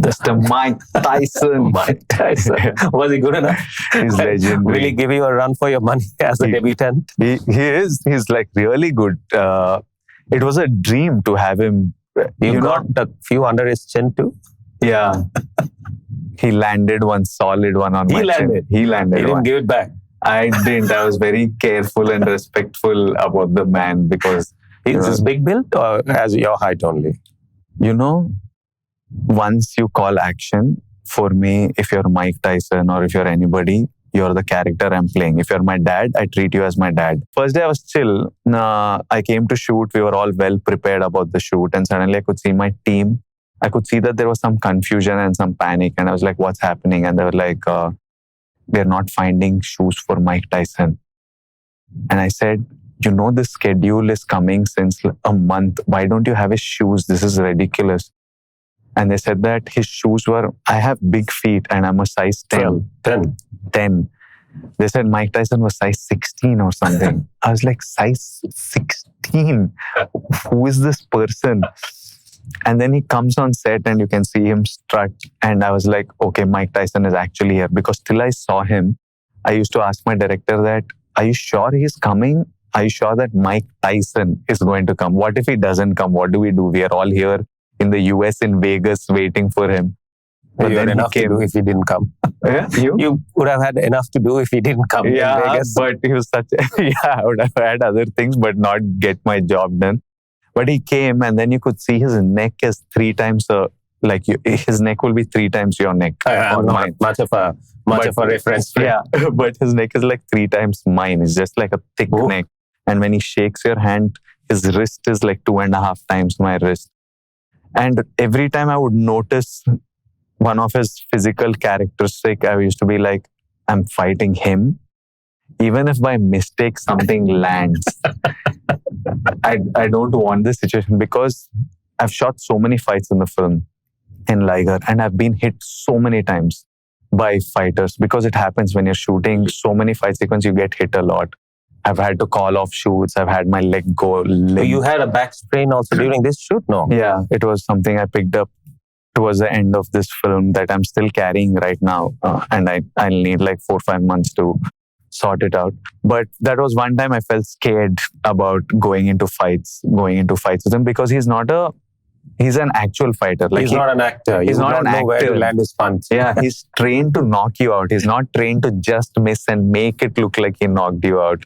Mr. Mike Tyson. Mike Tyson. Was he good enough? He's legendary. Will he give you a run for your money as a debutant? He is. He's like really good. It was a dream to have him. You got a few under his chin too? Yeah. He landed one solid one on my chin. He landed. He didn't give it back. I didn't. I was very careful and respectful about the man because is this big build or has your height only? Once you call action, for me, if you're Mike Tyson or if you're anybody, you're the character I'm playing. If you're my dad, I treat you as my dad. First day I was chill. I came to shoot. We were all well prepared about the shoot. And suddenly I could see my team. I could see that there was some confusion and some panic. And I was like, what's happening? And they were like, they're not finding shoes for Mike Tyson. And I said, the schedule is coming since a month. Why don't you have his shoes? This is ridiculous. And they said that his shoes I have big feet and I'm a size 10. 10. They said Mike Tyson was size 16 or something. I was like, size 16? Who is this person? And then he comes on set and you can see him strut. And I was like, okay, Mike Tyson is actually here. Because till I saw him, I used to ask my director that, are you sure he's coming? Are you sure that Mike Tyson is going to come? What if he doesn't come? What do? We are all here in the US, in Vegas, waiting for him. But you had enough to do if he didn't come. Yeah, you would have had enough to do if he didn't come. Yeah, in Vegas. But he was I would have had other things, but not get my job done. But he came, and then you could see his neck is 3 times, his neck will be 3 times your neck. I'm not much of a reference. Yeah, but his neck is like 3 times mine. It's just like a thick neck. And when he shakes your hand, his wrist is like 2.5 times my wrist. And every time I would notice one of his physical characteristics, I used to be like, I'm fighting him. Even if by mistake something lands, I don't want this situation because I've shot so many fights in the film in Liger and I've been hit so many times by fighters because it happens when you're shooting so many fight sequences, you get hit a lot. I've had to call off shoots. I've had my leg go. So you had a back sprain also during this shoot? No. Yeah, it was something I picked up towards the end of this film that I'm still carrying right now. And I'll need like 4 or 5 months to sort it out. But that was one time I felt scared about going into fights with him because he's an actual fighter. Like he's not an actor. He's not an actor. Where to land his punch. Yeah, he's trained to knock you out. He's not trained to just miss and make it look like he knocked you out.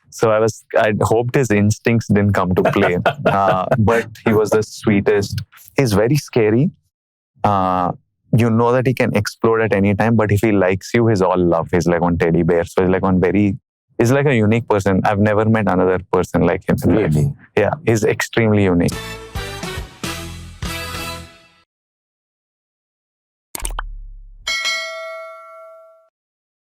So I hoped his instincts didn't come to play. But he was the sweetest. He's very scary. You know that he can explode at any time, but if he likes you, he's all love. He's like one teddy bear. So he's like a unique person. I've never met another person like him. Really? Yeah, he's extremely unique.